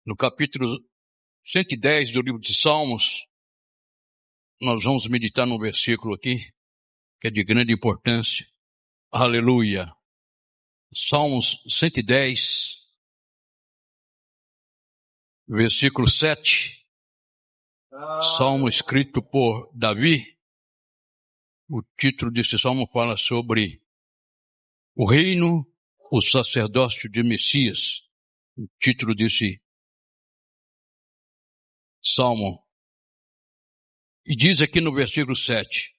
No capítulo 110 do livro de Salmos, nós vamos meditar num versículo aqui, que é de grande importância. Aleluia. Salmos 110, versículo 7. Salmo escrito por Davi. O título desse salmo fala sobre o reino, o sacerdócio de Messias. O título desse salmo. E diz aqui no versículo 7,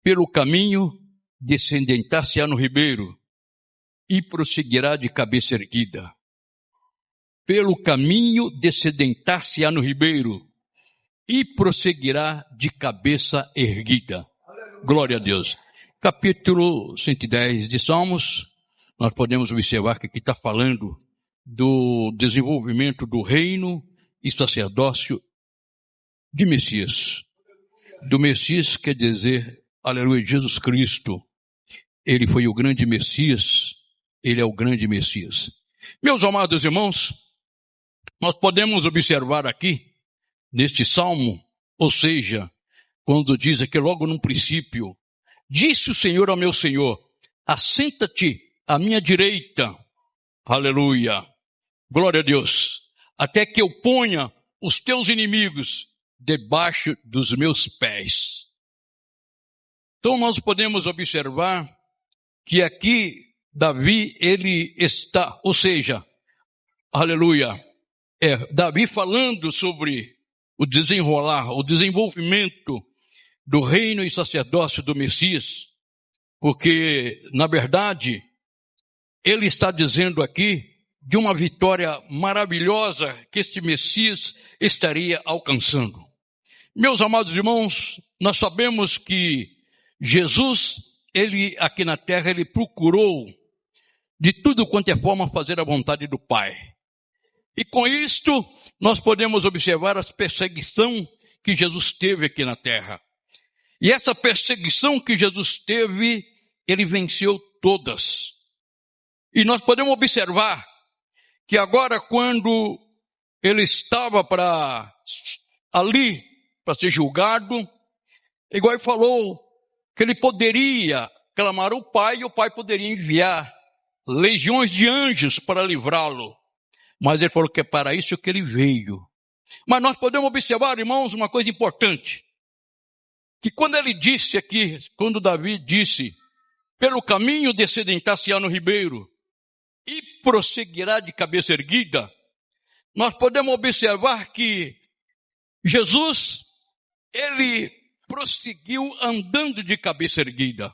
pelo caminho descendentar-se-á no ribeiro e prosseguirá de cabeça erguida. Pelo caminho descendentar-se-á no ribeiro e prosseguirá de cabeça erguida. Glória a Deus. Capítulo 110 de Salmos, nós podemos observar que aqui está falando do desenvolvimento do reino e sacerdócio de Messias. Do Messias quer dizer, aleluia, Jesus Cristo. Ele foi o grande Messias, ele é o grande Messias. Meus amados irmãos, nós podemos observar aqui, neste salmo, ou seja, quando diz aqui logo no princípio, disse o Senhor ao meu Senhor, assenta-te à minha direita, aleluia, glória a Deus, até que eu ponha os teus inimigos debaixo dos meus pés. Então nós podemos observar que aqui Davi, ele está, ou seja, aleluia, Davi falando sobre o desenrolar, o desenvolvimento do reino e sacerdócio do Messias, porque, na verdade, ele está dizendo aqui de uma vitória maravilhosa que este Messias estaria alcançando. Meus amados irmãos, nós sabemos que Jesus, ele aqui na terra, ele procurou de tudo quanto é forma fazer a vontade do Pai. E com isto, nós podemos observar as perseguições que Jesus teve aqui na terra. E essa perseguição que Jesus teve, ele venceu todas. E nós podemos observar que agora quando ele estava para ser julgado, igual ele falou que ele poderia clamar ao Pai e o Pai poderia enviar legiões de anjos para livrá-lo. Mas ele falou que é para isso que ele veio. Mas nós podemos observar, irmãos, uma coisa importante. Que quando ele disse aqui, quando Davi disse, pelo caminho descendentar-se-á no ribeiro e prosseguirá de cabeça erguida, nós podemos observar que Jesus, ele prosseguiu andando de cabeça erguida.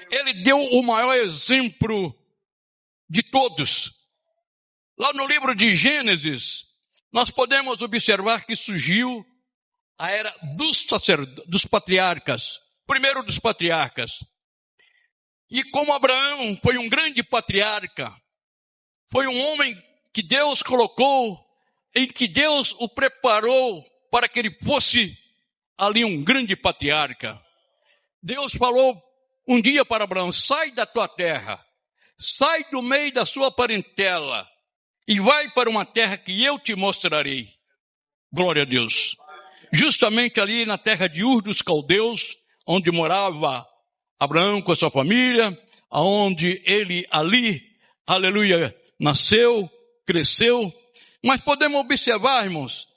Ele deu o maior exemplo de todos. Lá no livro de Gênesis, nós podemos observar que surgiu a era dos patriarcas, primeiro dos patriarcas. E como Abraão foi um grande patriarca, foi um homem que Deus colocou, em que Deus o preparou para que ele fosse ali um grande patriarca. Deus falou um dia para Abraão, sai da tua terra, sai do meio da sua parentela, e vai para uma terra que eu te mostrarei. Glória a Deus. Justamente ali na terra de Ur dos Caldeus, onde morava Abraão com a sua família, aonde ele ali, aleluia, nasceu, cresceu. Mas podemos observar, irmãos,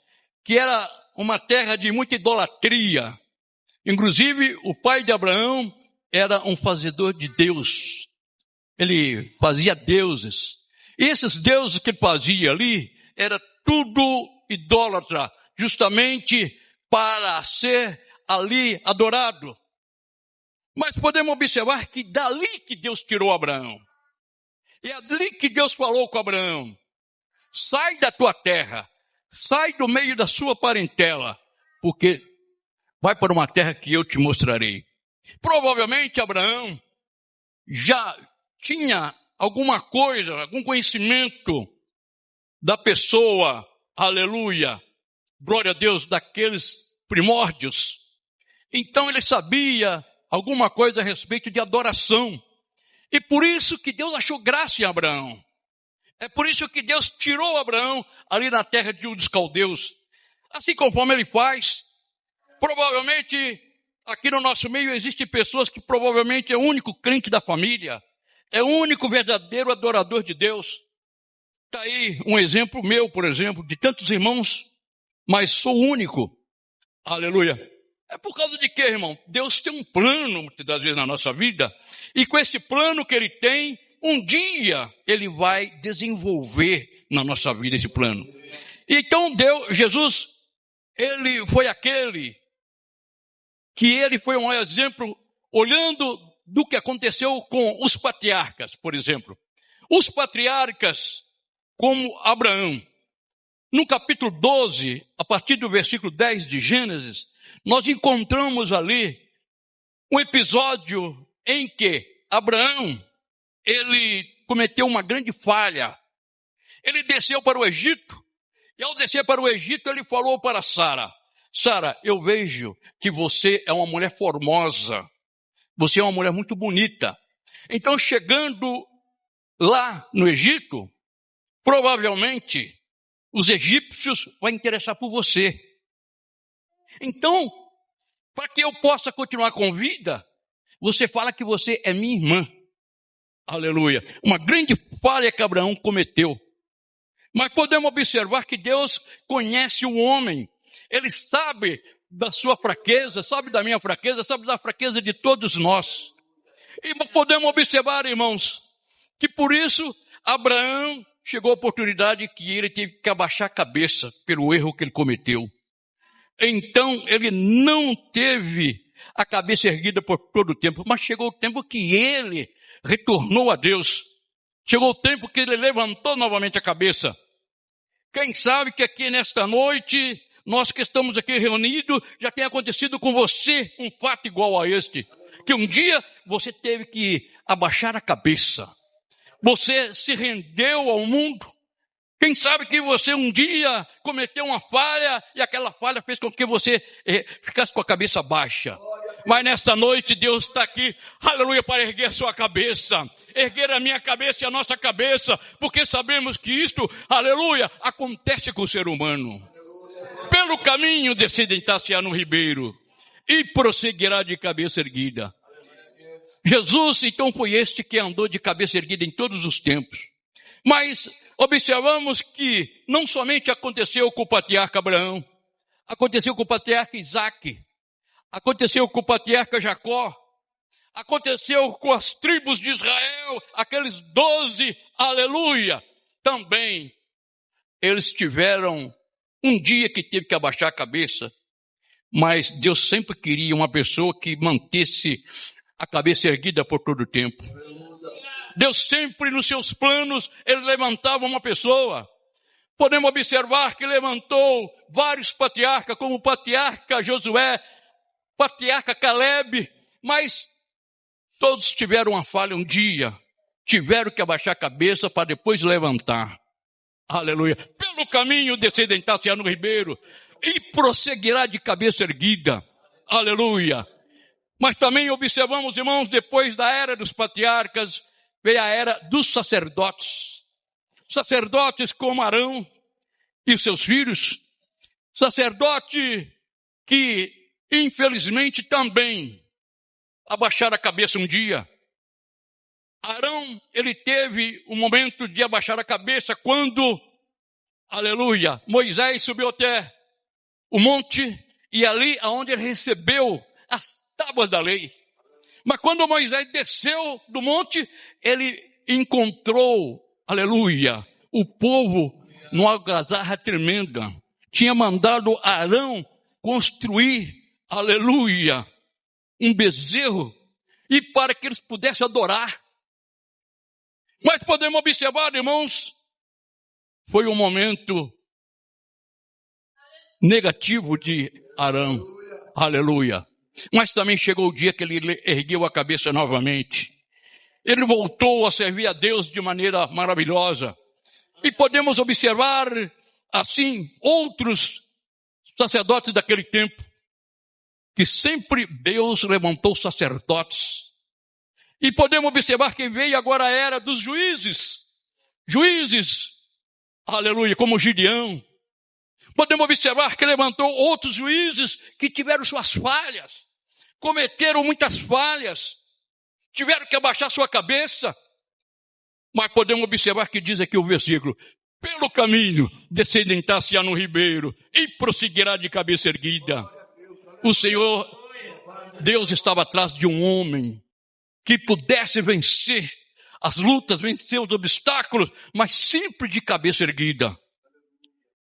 que era uma terra de muita idolatria. Inclusive, o pai de Abraão era um fazedor de Deus. Ele fazia deuses. E esses deuses que ele fazia ali, era tudo idólatra, justamente para ser ali adorado. Mas podemos observar que dali que Deus tirou Abraão. E é dali que Deus falou com Abraão, sai da tua terra, sai do meio da sua parentela, porque vai para uma terra que eu te mostrarei. Provavelmente Abraão já tinha alguma coisa, algum conhecimento da pessoa, aleluia, glória a Deus, daqueles primórdios. Então ele sabia alguma coisa a respeito de adoração. E por isso que Deus achou graça em Abraão. É por isso que Deus tirou Abraão ali na terra de Ur dos Caldeus. Assim conforme ele faz, provavelmente aqui no nosso meio existem pessoas que provavelmente é o único crente da família, é o único verdadeiro adorador de Deus. Está aí um exemplo meu, por exemplo, de tantos irmãos, mas sou o único. Aleluia. É por causa de quê, irmão? Deus tem um plano, muitas das vezes, na nossa vida, e com esse plano que ele tem, um dia ele vai desenvolver na nossa vida esse plano. Então Jesus, ele foi aquele que ele foi um exemplo, olhando do que aconteceu com os patriarcas, por exemplo. Os patriarcas, como Abraão. No capítulo 12, a partir do versículo 10 de Gênesis, nós encontramos ali um episódio em que Abraão, ele cometeu uma grande falha. Ele desceu para o Egito, e ao descer para o Egito, ele falou para Sara: Sara, eu vejo que você é uma mulher formosa, você é uma mulher muito bonita. Então, chegando lá no Egito, provavelmente os egípcios vão interessar por você. Então, para que eu possa continuar com vida, você fala que você é minha irmã. Aleluia. Uma grande falha que Abraão cometeu. Mas podemos observar que Deus conhece o homem. Ele sabe da sua fraqueza, sabe da minha fraqueza, sabe da fraqueza de todos nós. E podemos observar, irmãos, que por isso Abraão chegou a oportunidade que ele teve que abaixar a cabeça pelo erro que ele cometeu. Então ele não teve a cabeça erguida por todo o tempo, mas chegou o tempo que ele retornou a Deus. Chegou o tempo que ele levantou novamente a cabeça. Quem sabe que aqui nesta noite, nós que estamos aqui reunidos, já tem acontecido com você um fato igual a este. Que um dia você teve que abaixar a cabeça. Você se rendeu ao mundo. Quem sabe que você um dia cometeu uma falha e aquela falha fez com que você ficasse com a cabeça baixa. Mas nesta noite Deus está aqui, aleluia, para erguer a sua cabeça, erguer a minha cabeça e a nossa cabeça, porque sabemos que isto, aleluia, acontece com o ser humano. Pelo caminho descendentar-se-á no ribeiro e prosseguirá de cabeça erguida. Jesus, então, foi este que andou de cabeça erguida em todos os tempos. Mas observamos que não somente aconteceu com o patriarca Abraão, aconteceu com o patriarca Isaque, aconteceu com o patriarca Jacó, aconteceu com as tribos de Israel, aqueles 12, aleluia. Também eles tiveram um dia que teve que abaixar a cabeça, mas Deus sempre queria uma pessoa que mantesse a cabeça erguida por todo o tempo. Deus sempre nos seus planos, ele levantava uma pessoa. Podemos observar que levantou vários patriarcas, como o patriarca Josué, patriarca Caleb, mas todos tiveram uma falha um dia. Tiveram que abaixar a cabeça para depois levantar. Aleluia. Pelo caminho descendentar-se-á no ribeiro e prosseguirá de cabeça erguida. Aleluia. Mas também observamos, irmãos, depois da era dos patriarcas, veio a era dos sacerdotes. Sacerdotes como Arão e os seus filhos. Sacerdote que, infelizmente, também abaixaram a cabeça um dia. Arão, ele teve um momento de abaixar a cabeça quando, aleluia, Moisés subiu até o monte e ali aonde ele recebeu as tábuas da lei. Mas quando Moisés desceu do monte, ele encontrou, aleluia, o povo numa algazarra tremenda. Tinha mandado Arão construir, aleluia, um bezerro, e para que eles pudessem adorar. Mas podemos observar, irmãos, foi um momento negativo de Arão, aleluia. Mas também chegou o dia que ele ergueu a cabeça novamente. Ele voltou a servir a Deus de maneira maravilhosa. E podemos observar, assim, outros sacerdotes daquele tempo, que sempre Deus levantou sacerdotes. E podemos observar que veio agora a era dos juízes. juízes, aleluia, como Gideão. Podemos observar que levantou outros juízes que tiveram suas falhas, cometeram muitas falhas, tiveram que abaixar sua cabeça. Mas podemos observar que diz aqui o versículo: pelo caminho descendentar-se-á no ribeiro e prosseguirá de cabeça erguida. O Senhor, Deus estava atrás de um homem que pudesse vencer as lutas, vencer os obstáculos, mas sempre de cabeça erguida.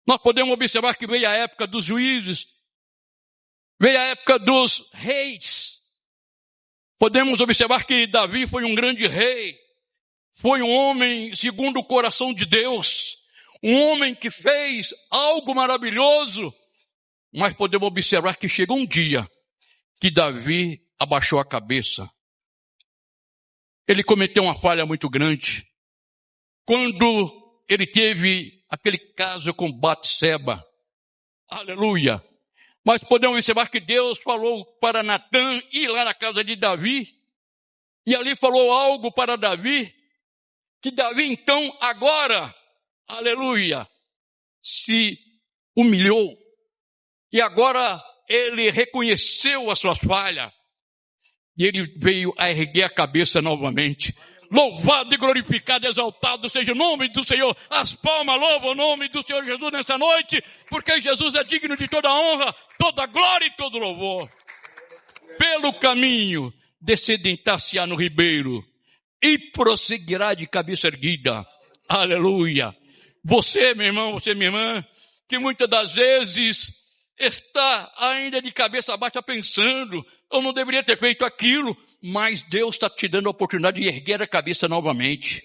Nós podemos observar que veio a época dos juízes, veio a época dos reis. Podemos observar que Davi foi um grande rei, foi um homem segundo o coração de Deus, um homem que fez algo maravilhoso, mas podemos observar que chegou um dia que Davi abaixou a cabeça. Ele cometeu uma falha muito grande. Quando ele teve aquele caso com Batseba, aleluia. Mas podemos observar que Deus falou para Natã ir lá na casa de Davi, e ali falou algo para Davi, que Davi então agora, aleluia, se humilhou, e agora ele reconheceu as suas falhas, e ele veio a erguer a cabeça novamente. Louvado e glorificado, exaltado seja o nome do Senhor. As palmas louvam o nome do Senhor Jesus nessa noite, porque Jesus é digno de toda honra, toda glória e todo louvor. Pelo caminho descendentar-se-á no ribeiro e prosseguirá de cabeça erguida. Aleluia. Você, meu irmão, você, minha irmã, que muitas das vezes está ainda de cabeça baixa pensando: eu não deveria ter feito aquilo, mas Deus está te dando a oportunidade de erguer a cabeça novamente.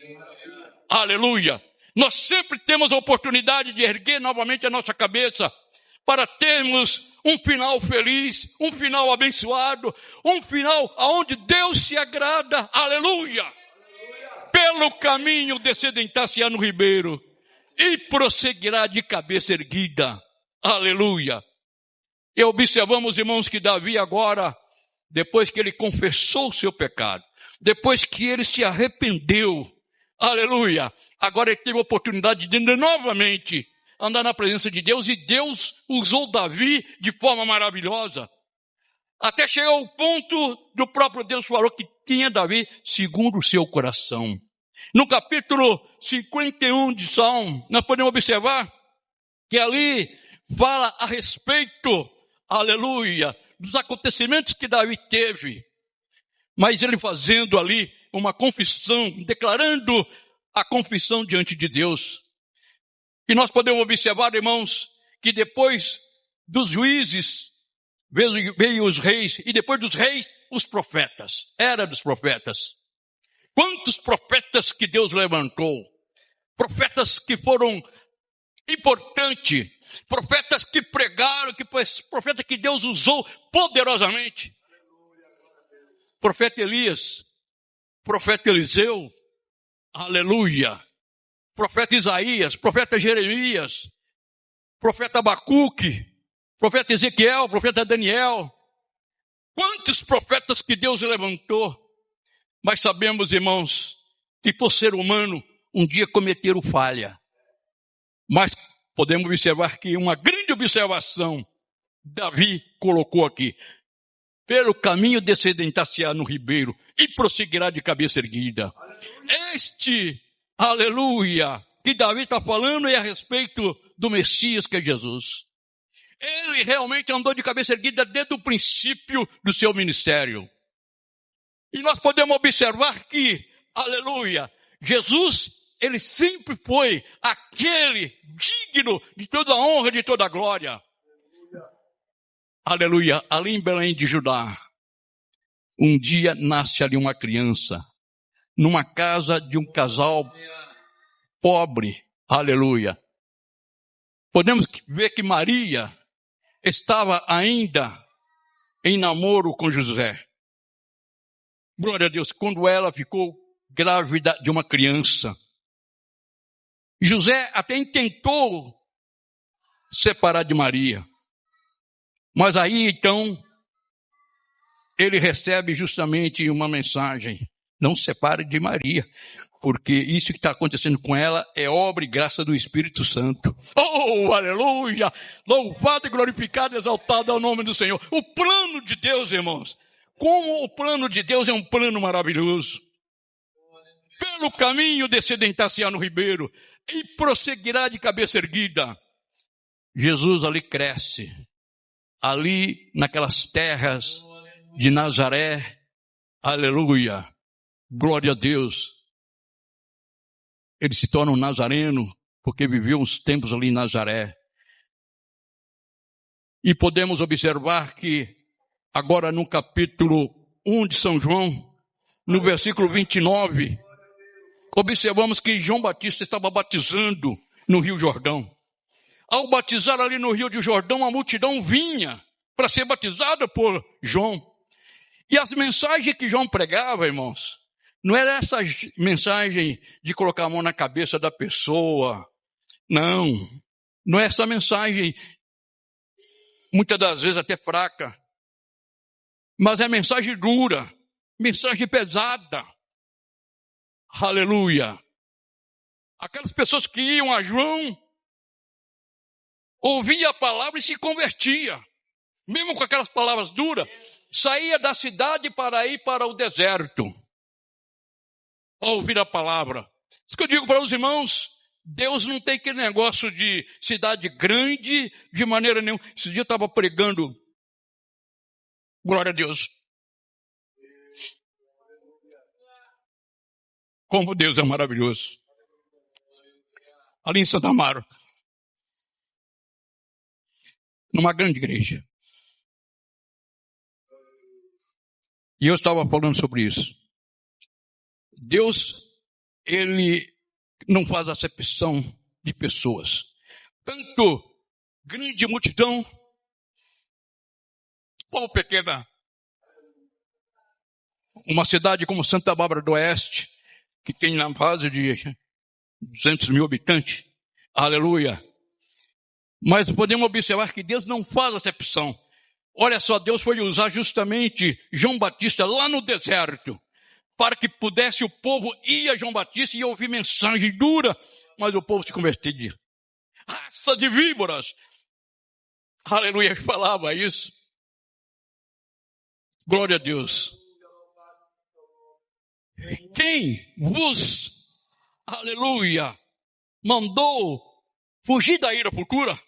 Aleluia. Nós sempre temos a oportunidade de erguer novamente a nossa cabeça para termos um final feliz, um final abençoado, um final aonde Deus se agrada. Aleluia. Pelo caminho descendentar-se-á no ribeiro e prosseguirá de cabeça erguida. Aleluia. E observamos, irmãos, que Davi agora, depois que ele confessou o seu pecado, depois que ele se arrependeu, aleluia, agora ele teve a oportunidade de novamente andar na presença de Deus, e Deus usou Davi de forma maravilhosa. Até chegou ao ponto do próprio Deus falou que tinha Davi segundo o seu coração. No capítulo 51 de Salmo, nós podemos observar que ali fala a respeito, aleluia, dos acontecimentos que Davi teve, mas ele fazendo ali uma confissão, declarando a confissão diante de Deus. E nós podemos observar, irmãos, que depois dos juízes veio os reis, e depois dos reis, os profetas. Era dos profetas. Quantos profetas que Deus levantou? Profetas que foram importantes, profetas que pregaram, profeta que Deus usou poderosamente. Profeta Elias, profeta Eliseu, aleluia. Profeta Isaías, profeta Jeremias, profeta Abacuque, profeta Ezequiel, profeta Daniel. Quantos profetas que Deus levantou. Mas sabemos, irmãos, que por ser humano, um dia cometeram falha. Mas podemos observar que uma grande observação Davi colocou aqui: pelo caminho descendentar-se-á no ribeiro e prosseguirá de cabeça erguida. Este, aleluia, que Davi está falando é a respeito do Messias, que é Jesus. Ele realmente andou de cabeça erguida desde o princípio do seu ministério. E nós podemos observar que, aleluia, Jesus, ele sempre foi aquele digno de toda a honra, de toda a glória. Aleluia, ali em Belém de Judá, um dia nasce ali uma criança, numa casa de um casal pobre, aleluia. Podemos ver que Maria estava ainda em namoro com José. Glória a Deus, quando ela ficou grávida de uma criança. José até tentou separar de Maria. Mas aí então, ele recebe justamente uma mensagem. Não separe de Maria, porque isso que está acontecendo com ela é obra e graça do Espírito Santo. Oh, aleluia! Louvado e glorificado, exaltado é o nome do Senhor. O plano de Deus, irmãos. Como o plano de Deus é um plano maravilhoso. Pelo caminho descedentar-se-á no ribeiro e prosseguirá de cabeça erguida. Jesus ali cresce. Ali naquelas terras de Nazaré. Aleluia. Glória a Deus. Ele se torna um nazareno, porque viveu uns tempos ali em Nazaré. E podemos observar que, agora no capítulo 1 de São João, no versículo 29, observamos que João Batista estava batizando no Rio Jordão. Ao batizar ali no Rio de Jordão, a multidão vinha para ser batizada por João. E as mensagens que João pregava, irmãos, não era essa mensagem de colocar a mão na cabeça da pessoa. Não. Não é essa mensagem, muitas das vezes até fraca. Mas é mensagem dura, mensagem pesada. Aleluia. Aquelas pessoas que iam a João, ouvia a palavra e se convertia. Mesmo com aquelas palavras duras, saía da cidade para ir para o deserto. Ao ouvir a palavra. Isso que eu digo para os irmãos, Deus não tem aquele negócio de cidade grande de maneira nenhuma. Esse dia eu estava pregando, glória a Deus. Como Deus é maravilhoso. Ali em Santa Amaro. Numa grande igreja. E eu estava falando sobre isso. Deus, Ele não faz acepção de pessoas. Tanto grande multidão, como pequena. Uma cidade como Santa Bárbara do Oeste, que tem na base de 200 mil habitantes. Aleluia. Mas podemos observar que Deus não faz acepção. Olha só, Deus foi usar justamente João Batista lá no deserto, para que pudesse o povo ir a João Batista e ouvir mensagem dura, mas o povo se convertia. Raça de víboras. Aleluia, falava isso. Glória a Deus. Quem vos, aleluia, mandou fugir da ira futura?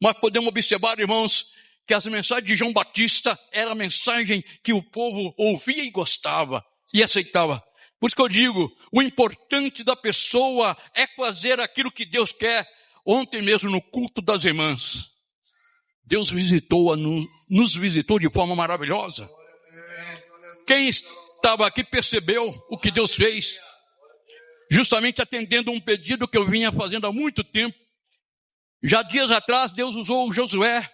Mas podemos observar, irmãos, que as mensagens de João Batista era a mensagem que o povo ouvia e gostava e aceitava. Por isso que eu digo, o importante da pessoa é fazer aquilo que Deus quer. Ontem mesmo no culto das irmãs, Deus nos visitou de forma maravilhosa. Quem estava aqui percebeu o que Deus fez, justamente atendendo um pedido que eu vinha fazendo há muito tempo. Já dias atrás, Deus usou o Josué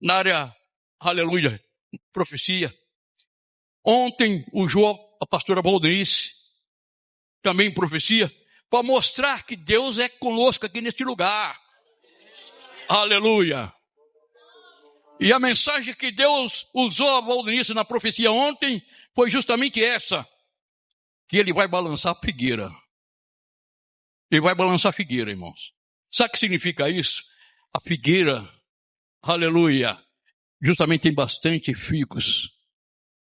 na área, aleluia, profecia. Ontem, o João, a pastora Valdenice, também profecia, para mostrar que Deus é conosco aqui neste lugar. Aleluia. E a mensagem que Deus usou a Valdenice na profecia ontem foi justamente essa, que Ele vai balançar a figueira. Ele vai balançar a figueira, irmãos. Sabe o que significa isso? A figueira, aleluia, justamente tem bastante figos.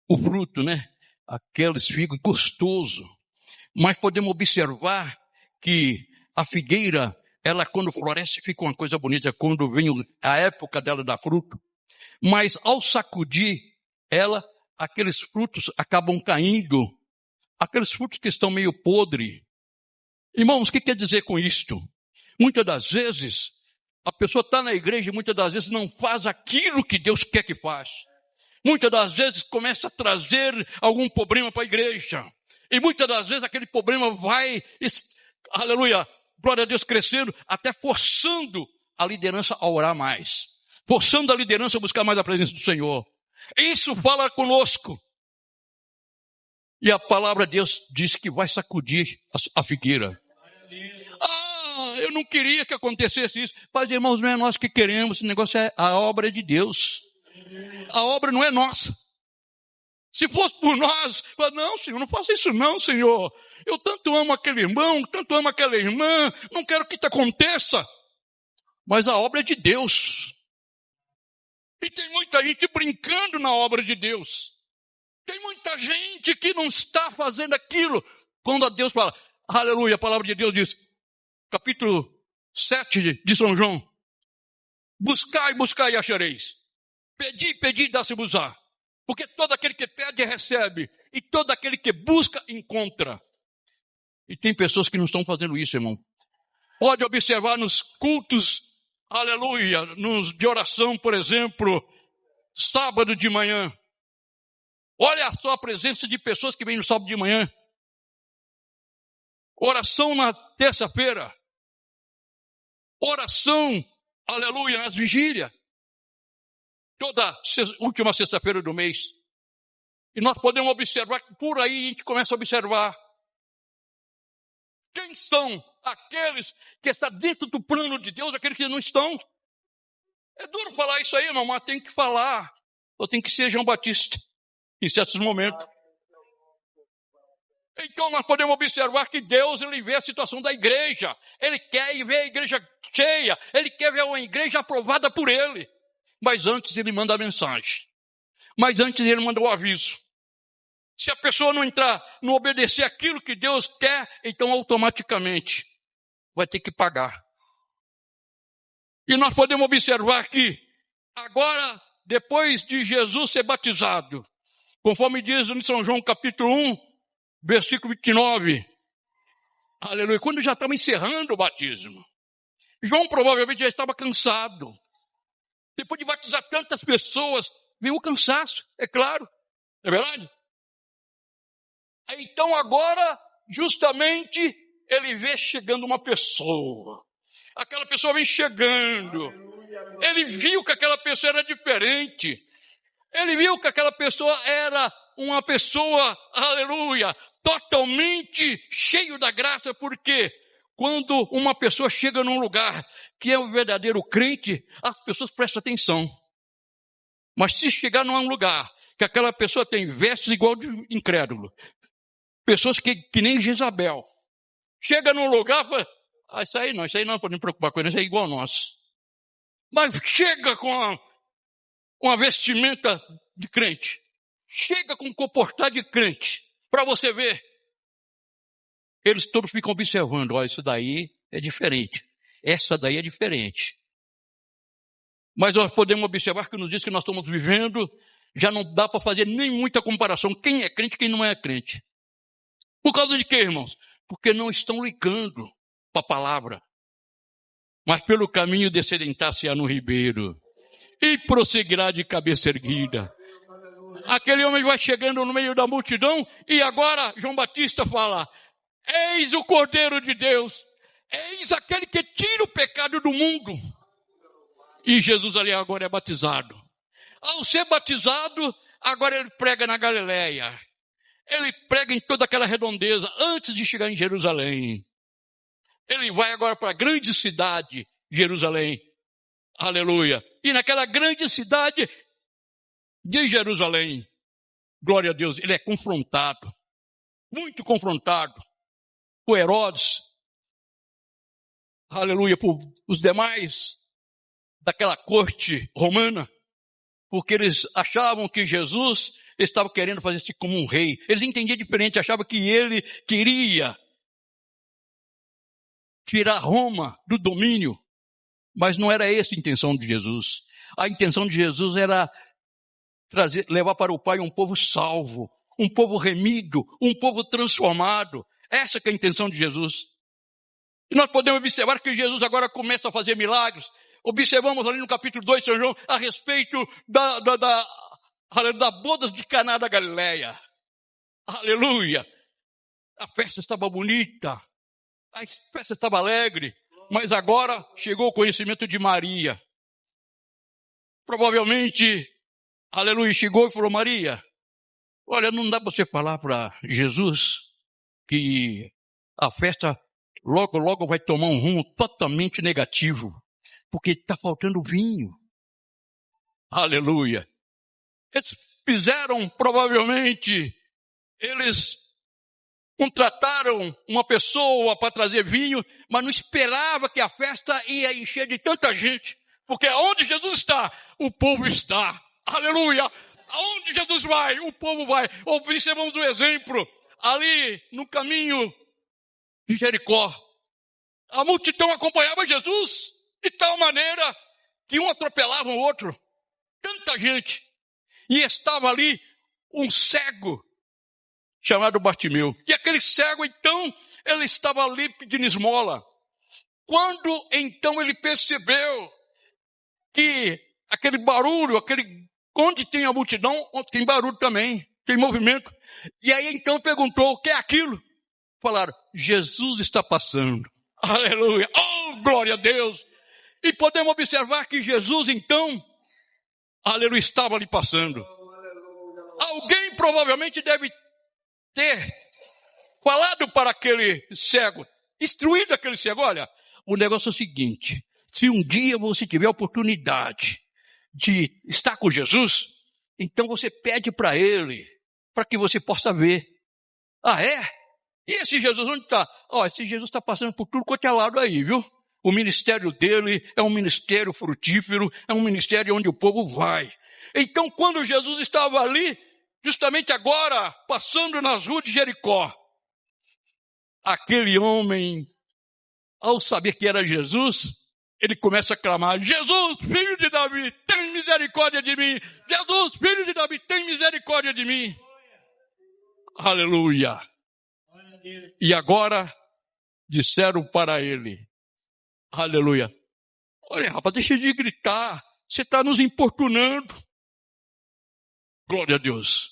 O fruto, né? Aqueles figos gostoso. Mas podemos observar que a figueira, ela quando floresce fica uma coisa bonita, quando vem a época dela dar fruto. Mas ao sacudir ela, aqueles frutos acabam caindo. Aqueles frutos que estão meio podres. Irmãos, o que quer dizer com isto? Muitas das vezes, a pessoa está na igreja e muitas das vezes não faz aquilo que Deus quer que faça. Muitas das vezes começa a trazer algum problema para a igreja. E muitas das vezes aquele problema vai, aleluia, glória a Deus, crescendo, até forçando a liderança a orar mais. Forçando a liderança a buscar mais a presença do Senhor. Isso fala conosco. E a palavra de Deus diz que vai sacudir a figueira. Eu não queria que acontecesse isso. Mas, irmãos, não é nós que queremos. Esse negócio a obra é de Deus. A obra não é nossa. Se fosse por nós, fala, não, Senhor, não faça isso não, Senhor. Eu tanto amo aquele irmão, tanto amo aquela irmã, não quero que isso aconteça. Mas a obra é de Deus. E tem muita gente brincando na obra de Deus. Tem muita gente que não está fazendo aquilo. Quando a Deus fala, aleluia, a palavra de Deus diz, capítulo 7 de São João, buscai, buscai e achareis. Pedi, pedi, dá-se-vos-á. Porque todo aquele que pede, recebe. E todo aquele que busca, encontra. E tem pessoas que não estão fazendo isso, irmão. Pode observar nos cultos, aleluia, nos de oração, por exemplo, sábado de manhã. Olha só a presença de pessoas que vêm no sábado de manhã. Oração na terça-feira. Oração, aleluia, nas vigílias. Toda última sexta-feira do mês. E nós podemos observar que por aí a gente começa a observar quem são aqueles que estão dentro do plano de Deus, aqueles que não estão. É duro falar isso aí, irmão, mas tem que falar. Ou tem que ser João Batista em certos momentos. Então nós podemos observar que Deus, ele vê a situação da igreja. Ele quer ver a igreja cheia. Ele quer ver uma igreja aprovada por ele. Mas antes ele manda a mensagem. Mas antes ele manda o aviso. Se a pessoa não entrar, não obedecer aquilo que Deus quer, então automaticamente vai ter que pagar. E nós podemos observar que agora, depois de Jesus ser batizado, conforme diz em São João capítulo 1, versículo 29, aleluia, quando já estava encerrando o batismo, João provavelmente já estava cansado. Depois de batizar tantas pessoas, veio o cansaço, é claro, não é verdade? Então agora, justamente, ele vê chegando uma pessoa. Aquela pessoa vem chegando. Ele viu que aquela pessoa era diferente. Ele viu que aquela pessoa era uma pessoa, aleluia, totalmente cheio da graça, porque quando uma pessoa chega num lugar que é um verdadeiro crente, as pessoas prestam atenção. Mas se chegar num lugar que aquela pessoa tem vestes igual de incrédulo, pessoas que nem Jezabel, chega num lugar e fala, isso aí não podemos preocupar com ele, isso é igual a nós. Mas chega com uma vestimenta de crente, chega com um comportar de crente, para você ver. Eles todos ficam observando, olha, isso daí é diferente, essa daí é diferente. Mas nós podemos observar que nos dias que nós estamos vivendo, já não dá para fazer nem muita comparação, quem é crente e quem não é crente. Por causa de quê, irmãos? Porque não estão ligando para a palavra. Mas pelo caminho descedentar-se-á no ribeiro e prosseguirá de cabeça erguida. Aquele homem vai chegando no meio da multidão e agora João Batista fala, eis o Cordeiro de Deus, eis aquele que tira o pecado do mundo. E Jesus ali agora é batizado. Ao ser batizado, agora ele prega na Galileia. Ele prega em toda aquela redondeza antes de chegar em Jerusalém. Ele vai agora para a grande cidade, Jerusalém. Aleluia. E naquela grande cidade de Jerusalém, glória a Deus, ele é confrontado. Muito confrontado. Por Herodes. Aleluia. Por os demais daquela corte romana. Porque eles achavam que Jesus estava querendo fazer-se como um rei. Eles entendiam diferente, achavam que ele queria tirar Roma do domínio. Mas não era essa a intenção de Jesus. A intenção de Jesus era levar para o Pai um povo salvo, um povo remido, um povo transformado. Essa que é a intenção de Jesus. E nós podemos observar que Jesus agora começa a fazer milagres. Observamos ali no capítulo 2 de São João a respeito da bodas de Caná da Galileia. Aleluia. A festa estava bonita. A festa estava alegre. Mas agora chegou o conhecimento de Maria. Provavelmente, aleluia, chegou e falou, Maria, olha, não dá para você falar para Jesus que a festa logo, logo vai tomar um rumo totalmente negativo. Porque está faltando vinho. Aleluia. fizeram, provavelmente, eles contrataram uma pessoa para trazer vinho, mas não esperava que a festa ia encher de tanta gente, porque onde Jesus está, o povo está. Aleluia! Aonde Jesus vai, o povo vai. Observamos o exemplo ali no caminho de Jericó. A multidão acompanhava Jesus de tal maneira que um atropelava o outro. Tanta gente. E estava ali um cego chamado Bartimeu. E aquele cego, então, ele estava ali pedindo esmola. Quando, então, ele percebeu que aquele barulho, onde tem a multidão, tem barulho também, tem movimento. E aí, então, perguntou, o que é aquilo? Falaram, Jesus está passando. Aleluia! Oh, glória a Deus! E podemos observar que Jesus, então, aleluia, estava ali passando. Alguém provavelmente deve ter falado para aquele cego, instruído aquele cego, olha, o negócio é o seguinte, se um dia você tiver a oportunidade de estar com Jesus, então você pede para ele, para que você possa ver. Ah, é? E esse Jesus onde está? Esse Jesus está passando por tudo quanto é lado aí, viu? O ministério dele é um ministério frutífero, é um ministério onde o povo vai. Então, quando Jesus estava ali, justamente agora, passando nas ruas de Jericó, aquele homem, ao saber que era Jesus, ele começa a clamar, Jesus, filho de Davi, tem misericórdia de mim. Jesus, filho de Davi, tem misericórdia de mim. Aleluia. E agora, disseram para ele, aleluia, olha rapaz, deixa de gritar, você está nos importunando. Glória a Deus.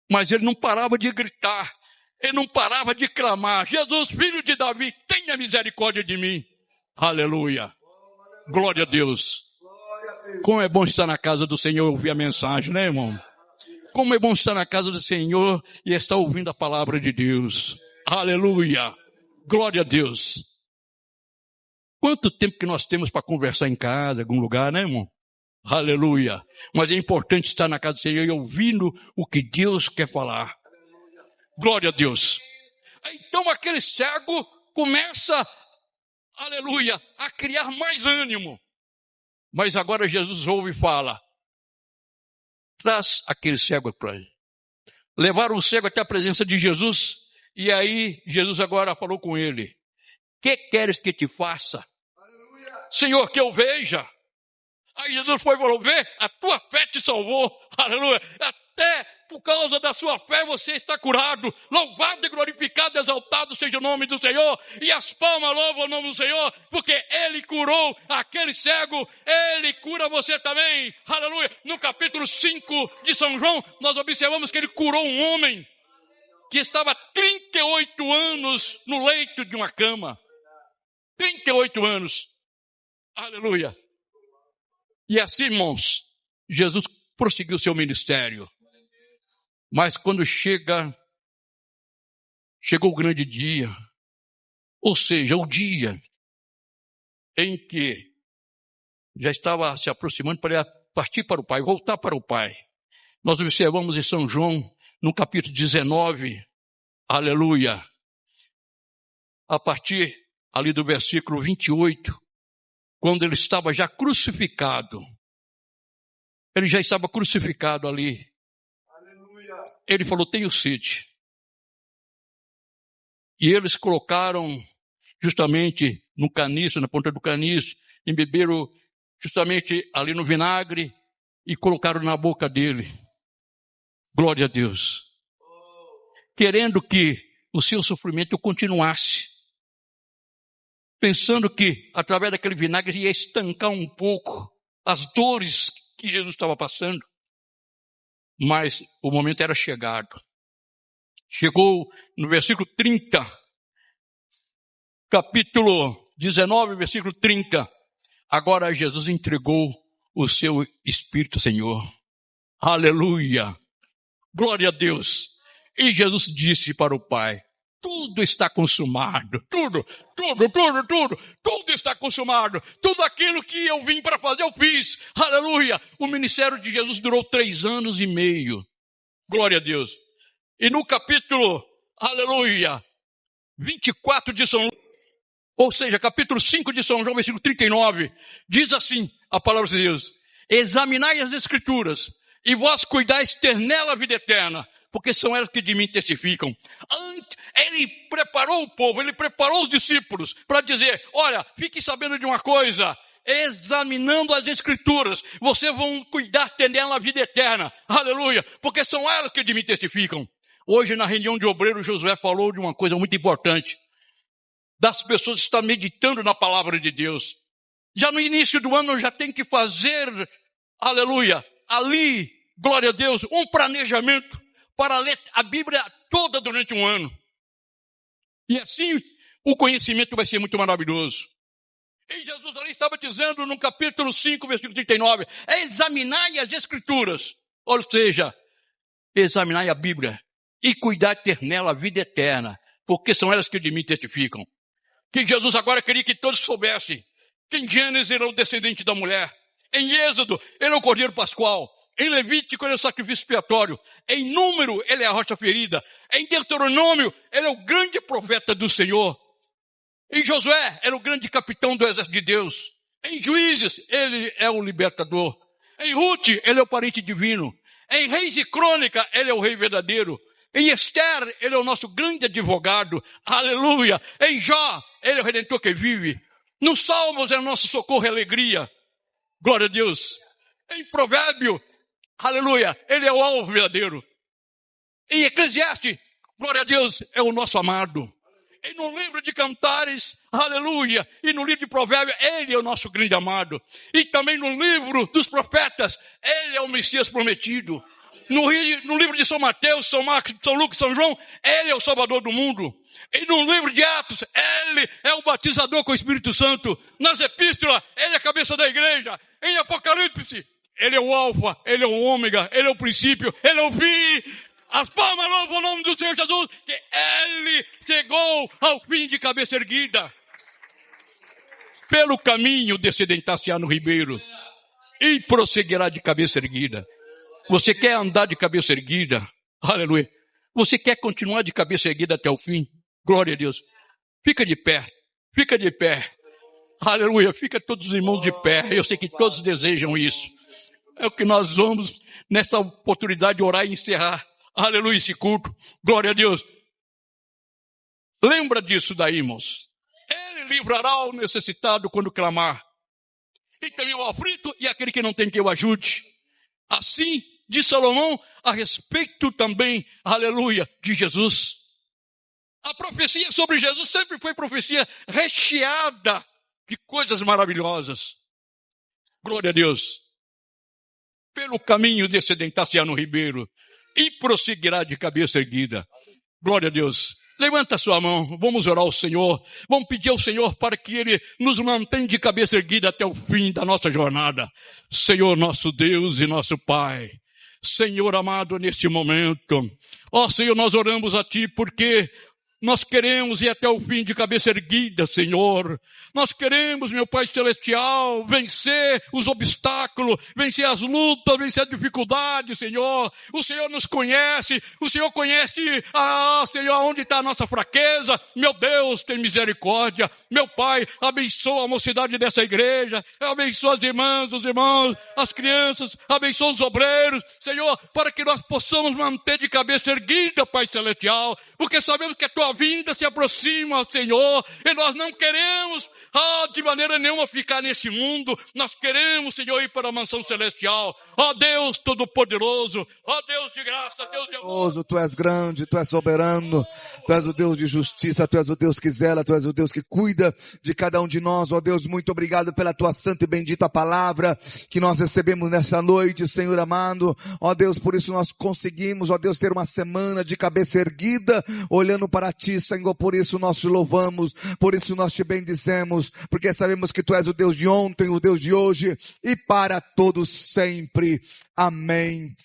Mas ele não parava de gritar, ele não parava de clamar, Jesus, filho de Davi, tenha misericórdia de mim. Aleluia. Glória a Deus. Como é bom estar na casa do Senhor e ouvir a mensagem, né, irmão? Como é bom estar na casa do Senhor e estar ouvindo a palavra de Deus. Aleluia. Glória a Deus. Quanto tempo que nós temos para conversar em casa, em algum lugar, né, irmão? Aleluia. Mas é importante estar na casa do Senhor e ouvindo o que Deus quer falar. Glória a Deus. Então aquele cego começa, aleluia, a criar mais ânimo. Mas agora Jesus ouve e fala, traz aquele cego para ele. Levaram o cego até a presença de Jesus, e aí Jesus agora falou com ele, que queres que te faça? Aleluia. Senhor, que eu veja. Aí Jesus foi e falou, vê, a tua fé te salvou, aleluia, até por causa da sua fé você está curado, louvado e glorificado, exaltado seja o nome do Senhor, e as palmas louvam o nome do Senhor, porque Ele curou aquele cego, Ele cura você também, aleluia. No capítulo 5 de São João, nós observamos que Ele curou um homem, que estava 38 anos no leito de uma cama, 38 anos, aleluia. E assim, irmãos, Jesus prosseguiu seu ministério. Mas quando chegou o grande dia, ou seja, o dia em que já estava se aproximando para partir para o Pai, voltar para o Pai. Nós observamos em São João, no capítulo 19, aleluia, a partir ali do versículo 28, quando ele estava já crucificado. Ele já estava crucificado ali. Aleluia. Ele falou, tenho sede. E eles colocaram justamente no caniço, na ponta do caniço, embeberam justamente ali no vinagre e colocaram na boca dele. Glória a Deus. Querendo que o seu sofrimento continuasse. Pensando que, através daquele vinagre, ia estancar um pouco as dores que Jesus estava passando. Mas o momento era chegado. Chegou no versículo 30, capítulo 19, versículo 30. Agora Jesus entregou o seu Espírito, Senhor. Aleluia. Glória a Deus. E Jesus disse para o Pai, tudo está consumado. Tudo está consumado. Tudo aquilo que eu vim para fazer, eu fiz. Aleluia. O ministério de Jesus durou 3 anos e meio. Glória a Deus. E no capítulo, aleluia, 24 de São João, ou seja, capítulo 5 de São João, versículo 39, diz assim a palavra de Deus: examinai as escrituras, e vós cuidais ter nela a vida eterna, porque são elas que de mim testificam. Ele preparou o povo, ele preparou os discípulos para dizer: olha, fiquem sabendo de uma coisa, examinando as escrituras, vocês vão cuidar ter nela a vida eterna. Aleluia, porque são elas que de mim testificam. Hoje na reunião de obreiros, Josué falou de uma coisa muito importante, das pessoas estar meditando na palavra de Deus. Já no início do ano já tem que fazer, aleluia, ali, glória a Deus, um planejamento para ler a Bíblia toda durante um ano. E assim o conhecimento vai ser muito maravilhoso. E Jesus ali estava dizendo no capítulo 5, versículo 39, examinai as escrituras, ou seja, examinai a Bíblia e cuidar de ter nela a vida eterna, porque são elas que de mim testificam. Que Jesus agora queria que todos soubessem que em Gênesis ele é o descendente da mulher, em Êxodo ele é o Cordeiro Pascual, em Levítico ele é o sacrifício expiatório, em Número ele é a rocha ferida, em Deuteronômio ele é o grande profeta do Senhor, em Josué ele é o grande capitão do exército de Deus, em Juízes ele é o libertador, em Ruth ele é o parente divino, em Reis e Crônica ele é o rei verdadeiro, em Esther ele é o nosso grande advogado, aleluia, em Jó ele é o redentor que vive, nos Salmos é o nosso socorro e alegria, glória a Deus, em Provérbio, aleluia, ele é o alvo verdadeiro, em Eclesiastes, glória a Deus, é o nosso amado, e no livro de Cantares, aleluia, e no livro de Provérbios, ele é o nosso grande amado, e também no livro dos profetas, ele é o Messias prometido, no livro de São Mateus, São Marcos, São Lucas, São João, ele é o Salvador do mundo. E no livro de Atos, ele é o batizador com o Espírito Santo. Nas epístolas, ele é a cabeça da igreja. Em Apocalipse, ele é o alfa, ele é o ômega, ele é o princípio, ele é o fim. As palmas louvam o nome do Senhor Jesus, que ele chegou ao fim de cabeça erguida. Pelo caminho descedentar-se-á no ribeiro e prosseguirá de cabeça erguida. Você quer andar de cabeça erguida? Aleluia. Você quer continuar de cabeça erguida até o fim? Glória a Deus. Fica de pé. Fica de pé. Aleluia. Fica todos os irmãos de pé. Eu sei que todos desejam isso. É o que nós vamos nessa oportunidade de orar e encerrar. Aleluia, esse culto. Glória a Deus. Lembra disso daí, irmãos. Ele livrará o necessitado quando clamar. E também o aflito e aquele que não tem que o ajude. Assim, de Salomão, a respeito também, aleluia, de Jesus. A profecia sobre Jesus sempre foi profecia recheada de coisas maravilhosas. Glória a Deus. Pelo caminho descedentar-se-á no ribeiro e prosseguirá de cabeça erguida. Glória a Deus. Levanta a sua mão, vamos orar ao Senhor, vamos pedir ao Senhor para que Ele nos mantenha de cabeça erguida até o fim da nossa jornada. Senhor nosso Deus e nosso Pai, Senhor amado, neste momento, ó Senhor, nós oramos a Ti porque nós queremos ir até o fim de cabeça erguida, Senhor. Nós queremos, meu Pai Celestial, vencer os obstáculos, vencer as lutas, vencer as dificuldades, Senhor. O Senhor nos conhece, o Senhor conhece, Senhor, onde está a nossa fraqueza. Meu Deus, tem misericórdia. Meu Pai, abençoa a mocidade dessa igreja, abençoa as irmãs, os irmãos, as crianças, abençoa os obreiros, Senhor, para que nós possamos manter de cabeça erguida, Pai Celestial, porque sabemos que a Tua vinda se aproxima, Senhor, e nós não queremos, de maneira nenhuma ficar nesse mundo, nós queremos, Senhor, ir para a mansão celestial. Ó Deus Todo-Poderoso, ó Deus de graça, Deus de amor. Tu és grande, Tu és soberano, Tu és o Deus de justiça, Tu és o Deus que zela, Tu és o Deus que cuida de cada um de nós. Ó Deus, muito obrigado pela Tua santa e bendita palavra que nós recebemos nessa noite, Senhor amado. Ó Deus, por isso nós conseguimos, ó Deus, ter uma semana de cabeça erguida, olhando para Ti, Senhor. Por isso nós Te louvamos, por isso nós Te bendizemos, porque sabemos que Tu és o Deus de ontem, o Deus de hoje e para todos sempre. Amém.